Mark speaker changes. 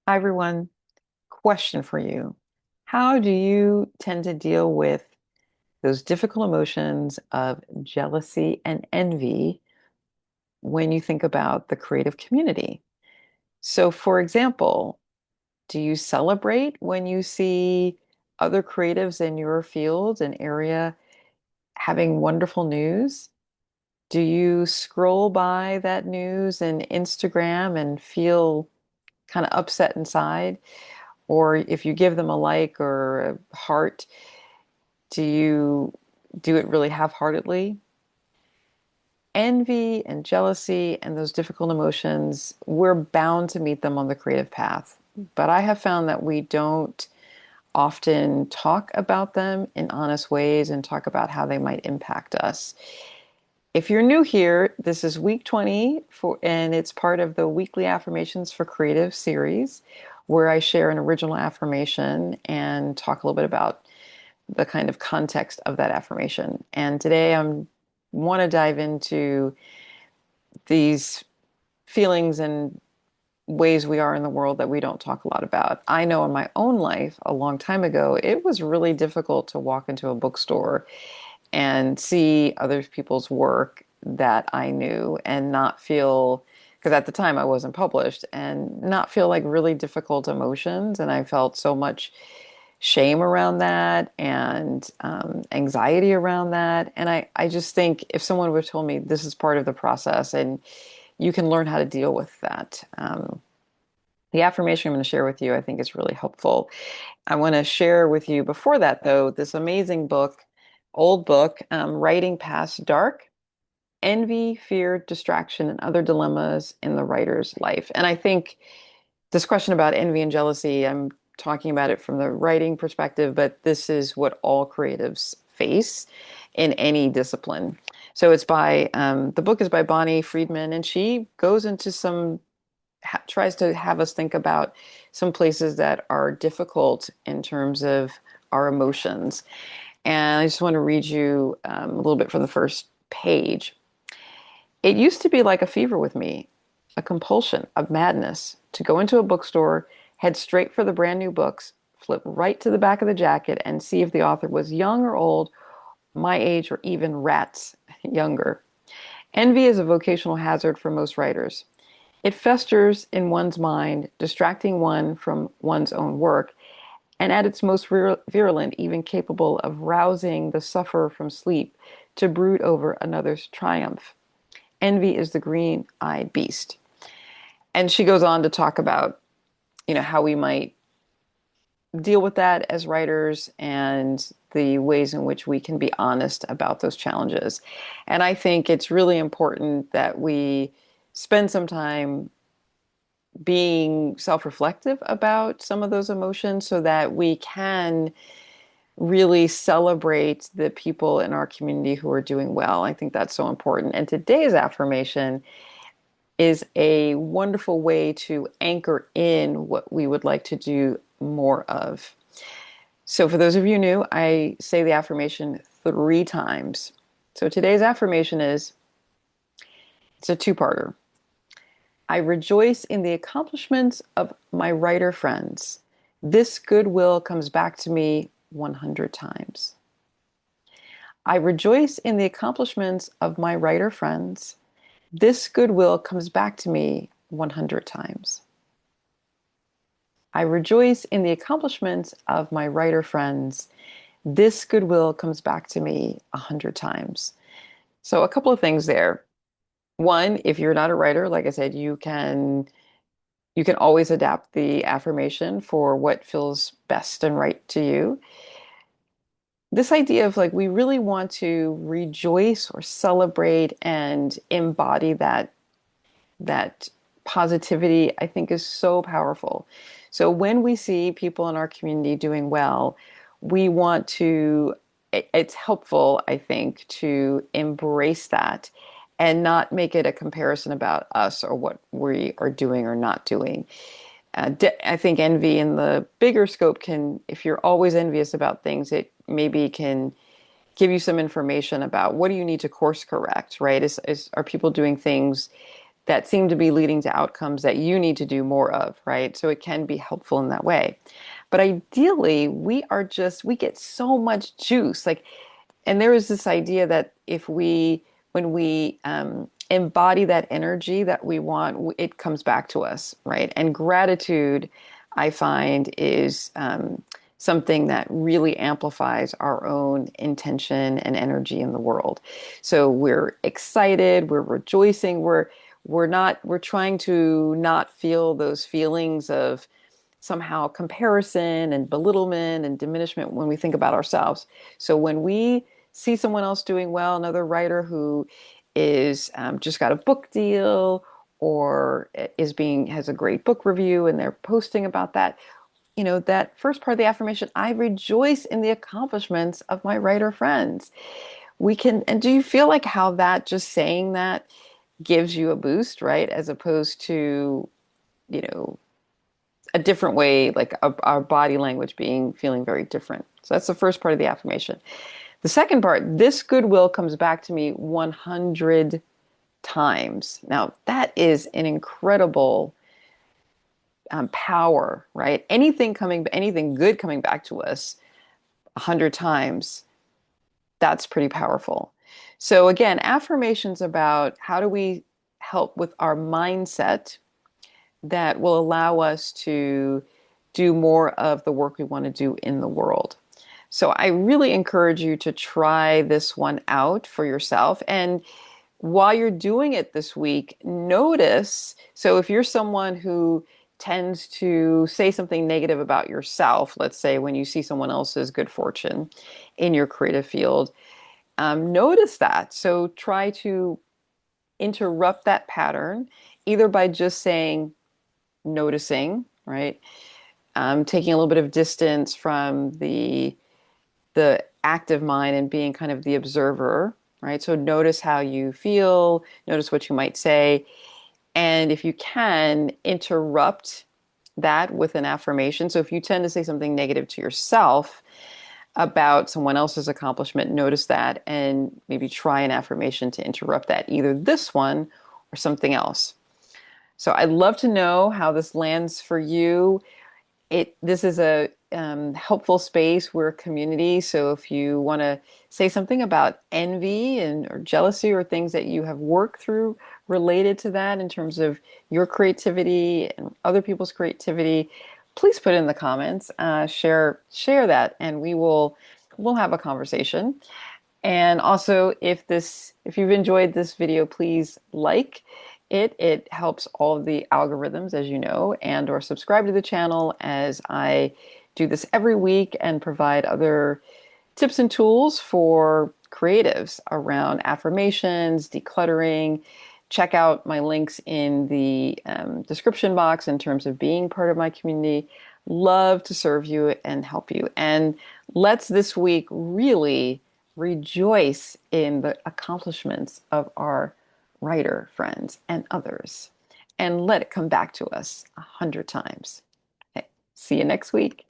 Speaker 1: Hi, everyone. Question for you. How do you tend to deal with those difficult emotions of jealousy and envy when you think about the creative community? So, for example, do you celebrate when you see other creatives in your field and area having wonderful news? Do you scroll by that news and Instagram and feel kind of upset inside? Or if you give them a like or a heart, do you do it really half-heartedly? Envy and jealousy and those difficult emotions, we're bound to meet them on the creative path. But I have found that we don't often talk about them in honest ways and talk about how they might impact us. If you're new here, this is week 20 and it's part of the weekly Affirmations for Creative series where I share an original affirmation and talk a little bit about the kind of context of that affirmation. And today I want to dive into these feelings and ways we are in the world that we don't talk a lot about. I know in my own life, a long time ago, it was really difficult to walk into a bookstore and see other people's work that I knew and not feel, because at the time I wasn't published, and not feel like really difficult emotions. And I felt so much shame around that and anxiety around that. And I just think if someone would have told me this is part of the process and you can learn how to deal with that. The affirmation I'm going to share with you, I think, is really helpful. I want to share with you before that, though, this amazing book, old book, Writing Past Dark: Envy, Fear, Distraction, and Other Dilemmas in the Writer's Life. And I think this question about envy and jealousy, I'm talking about it from the writing perspective, but this is what all creatives face in any discipline. So the book is by Bonnie Friedman, and she goes into tries to have us think about some places that are difficult in terms of our emotions. And I just want to read you a little bit from the first page. It used to be like a fever with me, a compulsion, a madness to go into a bookstore, head straight for the brand new books, flip right to the back of the jacket, and see if the author was young or old, my age, or even rats younger. Envy is a vocational hazard for most writers. It festers in one's mind, distracting one from one's own work, and at its most virulent, even capable of rousing the sufferer from sleep to brood over another's triumph. Envy is the green-eyed beast. And she goes on to talk about, how we might deal with that as writers and the ways in which we can be honest about those challenges. And I think it's really important that we spend some time being self-reflective about some of those emotions so that we can really celebrate the people in our community who are doing well. I think that's so important. And today's affirmation is a wonderful way to anchor in what we would like to do more of. So, for those of you new, I say the affirmation 3 times. So, today's affirmation is it's a two-parter. I rejoice in the accomplishments of my writer friends. This goodwill comes back to me 100 times. I rejoice in the accomplishments of my writer friends. This goodwill comes back to me 100 times. I rejoice in the accomplishments of my writer friends. This goodwill comes back to me 100 times. So, a couple of things there. One, if you're not a writer, like I said, you can always adapt the affirmation for what feels best and right to you. This idea of like we really want to rejoice or celebrate and embody that positivity, I think, is so powerful. So when we see people in our community doing well, we want to, it's helpful, I think, to embrace that and not make it a comparison about us or what we are doing or not doing. I think envy in the bigger scope can, if you're always envious about things, it maybe can give you some information about what do you need to course correct, right? Are people doing things that seem to be leading to outcomes that you need to do more of, right? So it can be helpful in that way. But ideally, we get so much juice. Like, and there is this idea that when we embody that energy that we want, it comes back to us, right? And gratitude, I find, is something that really amplifies our own intention and energy in the world. So we're excited, we're rejoicing, we're trying to not feel those feelings of somehow comparison and belittlement and diminishment when we think about ourselves. So when we see someone else doing well, another writer who is just got a book deal or is being has a great book review and they're posting about that, that first part of the affirmation, I rejoice in the accomplishments of my writer friends. And do you feel like how that just saying that gives you a boost, right? As opposed to, you know, a different way, like our body language feeling very different. So that's the first part of the affirmation. The second part, this goodwill comes back to me 100 times. Now, that is an incredible power, right? Anything good coming back to us 100 times, that's pretty powerful. So again, affirmations about how do we help with our mindset that will allow us to do more of the work we want to do in the world. So I really encourage you to try this one out for yourself. And while you're doing it this week, notice. So if you're someone who tends to say something negative about yourself, let's say when you see someone else's good fortune in your creative field, notice that. So try to interrupt that pattern either by just saying, noticing, right? Taking a little bit of distance from the active mind and being kind of the observer, right? So notice how you feel, notice what you might say, and if you can, interrupt that with an affirmation. So if you tend to say something negative to yourself about someone else's accomplishment, notice that and maybe try an affirmation to interrupt that, either this one or something else. So I'd love to know how this lands for you. This is a helpful space. We're a community, so if you want to say something about envy and or jealousy or things that you have worked through related to that in terms of your creativity and other people's creativity, please put it in the comments. Share that, and we'll have a conversation. And also, if you've enjoyed this video, please like it. It helps all of the algorithms, as you know, and or subscribe to the channel as I do this every week and provide other tips and tools for creatives around affirmations, decluttering. Check out my links in the description box in terms of being part of my community. Love to serve you and help you. And let's this week really rejoice in the accomplishments of our writer friends and others and let it come back to us 100 times. Okay. See you next week.